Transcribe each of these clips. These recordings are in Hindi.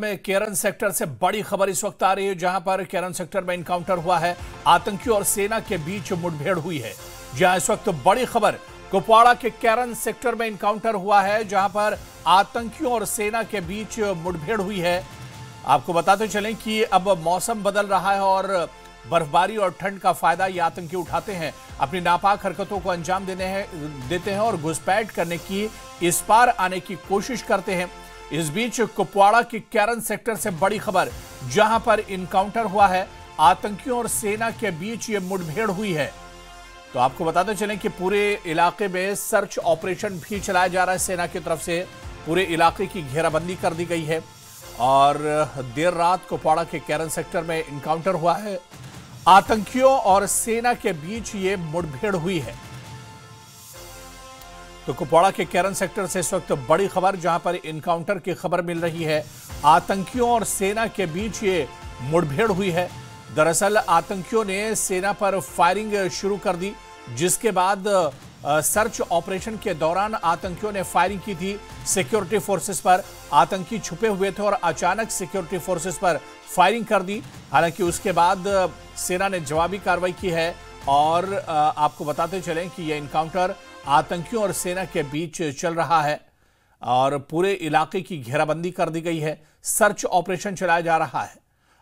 में केरन सेक्टर से बड़ी खबर इस वक्त आ रही है, जहां पर केरन सेक्टर में इनकाउंटर हुआ है। आतंकियों और सेना के बीच मुठभेड़ हुई है। जहां इस वक्त बड़ी खबर, कुपवाड़ा के केरन सेक्टर में इनकाउंटर हुआ है, जहां पर आतंकियों और सेना के बीच मुठभेड़ हुई है। आपको बताते चलें कि अब मौसम बदल रहा है और बर्फबारी और ठंड का फायदा ये आतंकी उठाते हैं, अपनी नापाक हरकतों को अंजाम देते हैं और घुसपैठ करने की, इस पार आने की कोशिश करते हैं। इस बीच कुपवाड़ा के केरन सेक्टर से बड़ी खबर, जहां पर इनकाउंटर हुआ है, आतंकियों और सेना के बीच ये मुठभेड़ हुई है। तो आपको बताते चलें कि पूरे इलाके में सर्च ऑपरेशन भी चलाया जा रहा है। सेना की तरफ से पूरे इलाके की घेराबंदी कर दी गई है और देर रात कुपवाड़ा के केरन सेक्टर में इनकाउंटर हुआ है। आतंकियों और सेना के बीच ये मुठभेड़ हुई है। तो कुपवाड़ा के केरन सेक्टर से इस वक्त बड़ी खबर, जहां पर इनकाउंटर की खबर मिल रही है। आतंकियों और सेना के बीच ये मुठभेड़ हुई है। दरअसल आतंकियों ने सेना पर फायरिंग शुरू कर दी, जिसके बाद सर्च ऑपरेशन के दौरान आतंकियों ने फायरिंग की थी सिक्योरिटी फोर्सेस पर। आतंकी छुपे हुए थे और अचानक सिक्योरिटी फोर्सेस पर फायरिंग कर दी। हालांकि उसके बाद सेना ने जवाबी कार्रवाई की है और आपको बताते चलें कि यह इनकाउंटर आतंकियों और सेना के बीच चल रहा है और पूरे इलाके की घेराबंदी कर दी गई है। सर्च ऑपरेशन चलाया जा रहा है।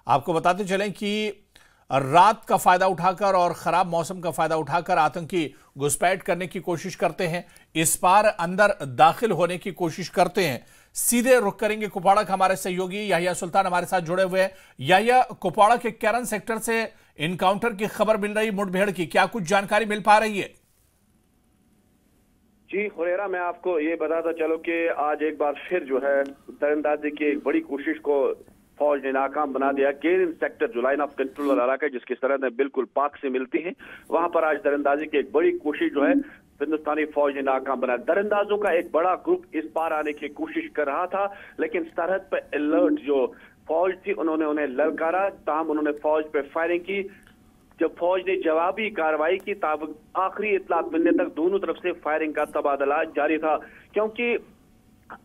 आपको बताते चलें कि रात का फायदा उठाकर और खराब मौसम का फायदा उठाकर आतंकी घुसपैठ करने की कोशिश करते हैं, इस पार अंदर दाखिल होने की कोशिश करते हैं। सीधे रुख करेंगे कुपवाड़ा का, हमारे सहयोगी याहिया सुल्तान हमारे साथ जुड़े हुए हैं। याहिया, कुपवाड़ा के केरन सेक्टर से इनकाउंटर की खबर मिल रही, मुठभेड़ की, क्या कुछ जानकारी मिल पा रही है? जी हुरैरा, मैं आपको ये बताता चलो कि आज एक बार फिर जो है दरअंदाजी की एक बड़ी कोशिश को फौज ने नाकाम बना दिया। केरन सेक्टर जो लाइन ऑफ कंट्रोल वाला इलाका है, जिसकी सरहदें बिल्कुल पाक से मिलती हैं, वहां पर आज दरअंदाजी की एक बड़ी कोशिश जो है हिंदुस्तानी फौज ने नाकाम बनाया। दरअंदाजों का एक बड़ा ग्रुप इस पार आने की कोशिश कर रहा था, लेकिन सरहद पर अलर्ट जो फौज थी उन्होंने उन्हें ललकारा। ताहम उन्होंने फौज पे फायरिंग की। जब फौज ने जवाबी कार्रवाई की, तब आखिरी इत्तलात मिलने तक दोनों तरफ से फायरिंग का तबादला जारी था। क्योंकि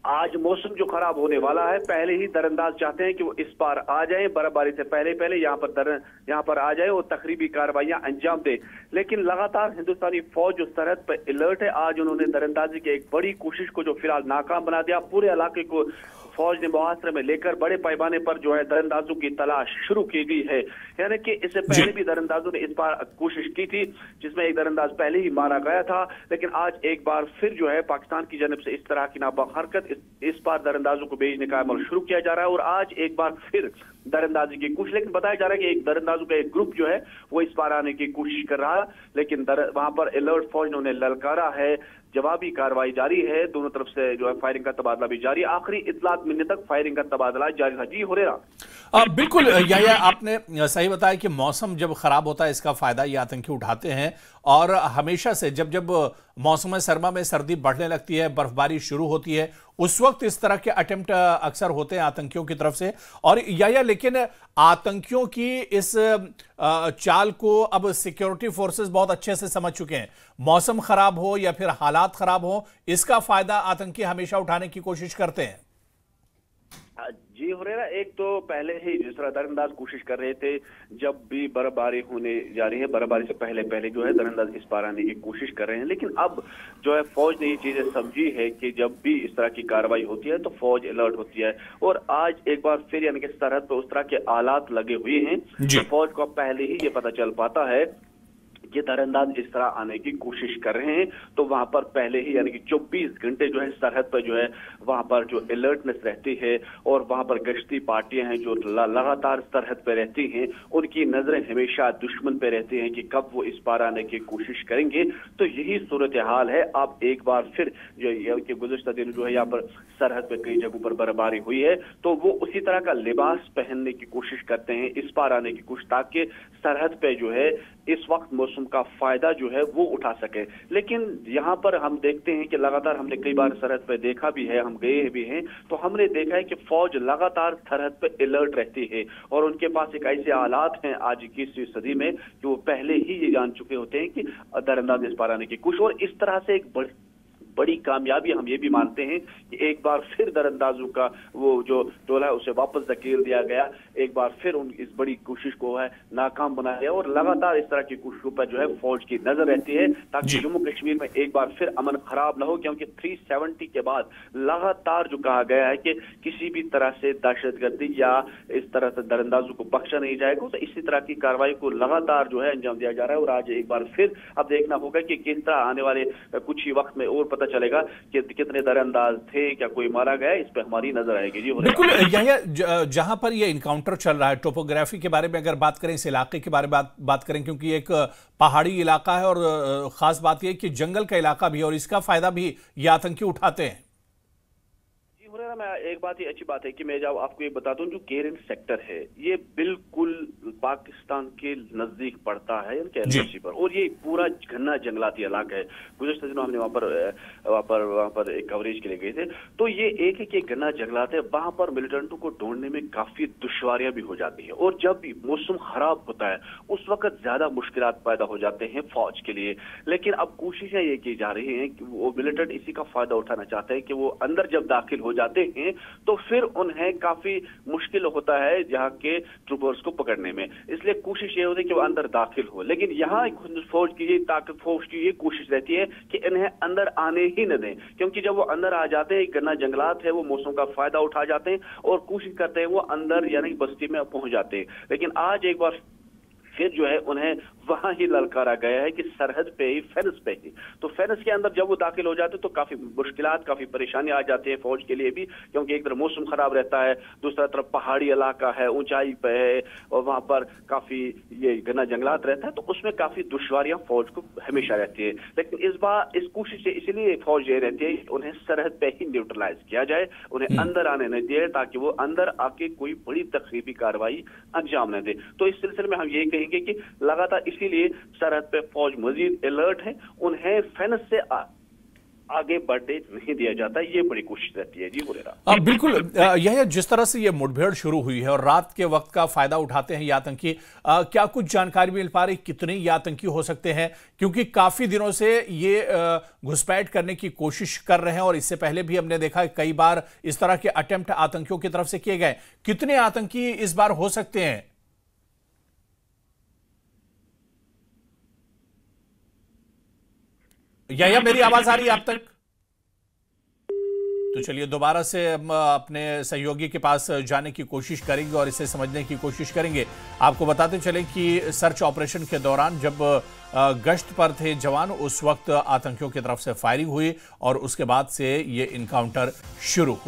आज मौसम जो खराब होने वाला है, पहले ही दरअंदाज चाहते हैं कि वो इस पार आ जाएं, बर्फबारी से पहले यहाँ पर आ जाए और तकरीबी कार्रवाइयां अंजाम दे। लेकिन लगातार हिंदुस्तानी फौज जो सरहद पर अलर्ट है, आज उन्होंने दरअंदाजी की एक बड़ी कोशिश को जो फिलहाल नाकाम बना दिया। पूरे इलाके को फौज ने मुहासरे में लेकर बड़े पैमाने पर जो है दरअंदाजों की तलाश शुरू की गई है। यानी कि इससे पहले भी दरअंदाजों ने इस बार कोशिश की थी, जिसमें एक दरअंदाज पहले ही मारा गया था, लेकिन आज एक बार फिर जो है पाकिस्तान की जानब से इस तरह की नापाक हरकत, इस बार दरअंदाजों को भेजने का अमल शुरू किया जा रहा है और आज एक बार फिर दरअंदाजी की कोशिश। लेकिन बताया जा रहा है कि एक दरअंदाजों का एक ग्रुप जो है वो इस पार आने की कोशिश कर रहा है, लेकिन वहां पर अलर्ट फौज ने उन्हें ललकारा है। जवाबी कार्रवाई जारी है, दोनों तरफ से जो है फायरिंग का तबादला भी जारी है। आखिरी इत्तलात मिलने तक फायरिंग का तबादला जारी था। जी हुरैरा, बिल्कुल याहिया, आपने सही बताया कि मौसम जब खराब होता है इसका फायदा ये आतंकी उठाते हैं और हमेशा से जब मौसम सरमा में सर्दी बढ़ने लगती है, बर्फबारी शुरू होती है, उस वक्त इस तरह के अटेम्प्ट अक्सर होते हैं आतंकियों की तरफ से। और याहिया, लेकिन आतंकियों की इस चाल को अब सिक्योरिटी फोर्सेस बहुत अच्छे से समझ चुके हैं। मौसम खराब हो या फिर हालात खराब हो, इसका फायदा आतंकी हमेशा उठाने की कोशिश करते हैं। जी हुरैरा, एक तो पहले ही जिस तरह दरअंदाज कोशिश कर रहे थे, जब भी बर्फबारी होने जा रही है, बर्फबारी से पहले जो है दरअंदाज इस पार आने की कोशिश कर रहे हैं। लेकिन अब जो है फौज ने ये चीजें समझी है कि जब भी इस तरह की कार्रवाई होती है तो फौज अलर्ट होती है और आज एक बार फिर यानी कि सरहद पर उस तरह के आलात लगे हुए हैं तो फौज को पहले ही ये पता चल पाता है ये दरअंदाज इस तरह आने की कोशिश कर रहे हैं, तो वहां पर पहले ही यानी कि 24 घंटे जो है सरहद पर जो है वहां पर जो अलर्टनेस रहती है और वहां पर गश्ती पार्टियां हैं जो लगातार सरहद पर रहती हैं, उनकी नजरें हमेशा दुश्मन पे रहती हैं कि कब वो इस पार आने की कोशिश करेंगे। तो यही सूरत हाल है। अब एक बार फिर जो गुज़िश्ता दिन जो है यहाँ पर सरहद पर कई जगहों पर बर्फबारी हुई है, तो वो उसी तरह का लिबास पहनने की कोशिश करते हैं इस पार आने की कोशिश, ताकि सरहद पे जो है इस वक्त मौसम का फायदा जो है वो उठा सके। लेकिन यहाँ पर हम देखते हैं कि लगातार हमने कई बार सरहद पे देखा भी है, हम गए भी हैं, तो हमने देखा है कि फौज लगातार सरहद पे अलर्ट रहती है और उनके पास एक ऐसे हालात हैं आज 21वीं सदी में कि वो पहले ही ये जान चुके होते हैं कि दरअंदाज इस पार आने की कोशिश। और इस तरह से एक बड़ी कामयाबी हम ये भी मानते हैं कि एक बार फिर दरअंदाजों का वो जो टोला है उसे वापस धकेल दिया गया, एक बार फिर उन इस बड़ी कोशिश को है नाकाम बनाया गया और लगातार इस तरह की कोशिशों पर जो है फौज की नजर रहती है ताकि जम्मू कश्मीर में एक बार फिर अमन खराब न हो, क्योंकि 370 के बाद लगातार जो कहा गया है कि किसी भी तरह से दहशतगर्दी या इस तरह से दरअंदाजों को बख्शा नहीं जाएगा, तो इसी तरह की कार्रवाई को लगातार जो है अंजाम दिया जा रहा है। और आज एक बार फिर अब देखना होगा कि किस तरह आने वाले कुछ ही वक्त में और पता चलेगा कि कितने दरअंदाज थे, क्या कोई मारा गया, इस पे हमारी नजर आएगी। जी बिल्कुल, यह जहां पर यह इनकाउंटर चल रहा है, टोपोग्राफी के बारे में अगर बात करें, इस इलाके के बारे में बात करें, क्योंकि एक पहाड़ी इलाका है और खास बात यह कि जंगल का इलाका भी है और इसका फायदा भी ये आतंकी उठाते हैं। मैं एक बात ही अच्छी बात है कि मैं जब आपको ये बता दूं, जो केरन सेक्टर है ये बिल्कुल पाकिस्तान के नजदीक पड़ता है एलओसी पर, और ये पूरा घना जंगलाती इलाका है। गुज़श्ता दिनों हमने वहाँ पर एक कवरेज के लिए गए थे, तो ये एक है कि घना जंगलात है, वहां पर मिलिटेंटों को ढूंढने में काफी दुश्वारियां भी हो जाती है और जब भी मौसम खराब होता है उस वक्त ज्यादा मुश्किलात पैदा हो जाते हैं फौज के लिए। लेकिन अब कोशिशें ये की जा रही हैं कि वो मिलिटेंट इसी का फायदा उठाना चाहते हैं कि वो अंदर जब दाखिल हो जाते हैं तो फिर उन्हें काफी मुश्किल होता है जहां के ट्रूपर्स को पकड़ने में, इसलिए कोशिश ये होती है कि वो अंदर दाखिल हो। लेकिन यहाँ फौज की ये ताकत, फौज की ये कोशिश रहती है कि इन्हें अंदर आने ही न दें, क्योंकि जब वो अंदर आ जाते हैं, घना जंगलात है, वो मौसम का फायदा उठा जाते हैं और कोशिश करते हैं वो अंदर यानी बस्ती में पहुंच जाते हैं। लेकिन आज एक बार फिर जो है उन्हें वहां ही ललकारा गया है कि सरहद पे ही, फेनस पे ही, तो फेनस के अंदर जब वो दाखिल हो जाते तो काफी मुश्किलात, काफी परेशानी आ जाती है फौज के लिए भी, क्योंकि एक तरफ मौसम खराब रहता है, दूसरा तरफ पहाड़ी इलाका है, ऊंचाई पे है और वहां पर काफी ये घना जंगलात रहता है, तो उसमें काफी दुश्वारियां फौज को हमेशा रहती है। लेकिन इस बार इस कोशिश से इसलिए फौज ये रहती है उन्हें सरहद पे ही न्यूट्रलाइज किया जाए, उन्हें अंदर आने न दिए ताकि वो अंदर आके कोई बड़ी तकरीबी कार्रवाई अंजाम न दे। तो इस सिलसिले में हम ये कहेंगे कि लगातार इसीलिए सरहद पे फौज मजीद अलर्ट है, उन्हें फेनस से आगे बढ़ने नहीं दिया जाता, ये बड़ी कोशिश रहती है। जी हुरैरा, बिल्कुल, यह जिस तरह से ये मुठभेड़ शुरू हुई है और रात के वक्त का फायदा उठाते हैं ये आतंकी, क्या कुछ जानकारी मिल पा रही कितने ये आतंकी हो सकते हैं? क्योंकि काफी दिनों से ये घुसपैठ करने की कोशिश कर रहे हैं और इससे पहले भी हमने देखा कई बार इस तरह के अटेम्प्ट आतंकियों की तरफ से किए गए। कितने आतंकी इस बार हो सकते हैं? या मेरी आवाज आ रही है आप तक? तो चलिए दोबारा से हम अपने सहयोगी के पास जाने की कोशिश करेंगे और इसे समझने की कोशिश करेंगे। आपको बताते चलें कि सर्च ऑपरेशन के दौरान जब गश्त पर थे जवान, उस वक्त आतंकियों की तरफ से फायरिंग हुई और उसके बाद से ये इनकाउंटर शुरू हुआ।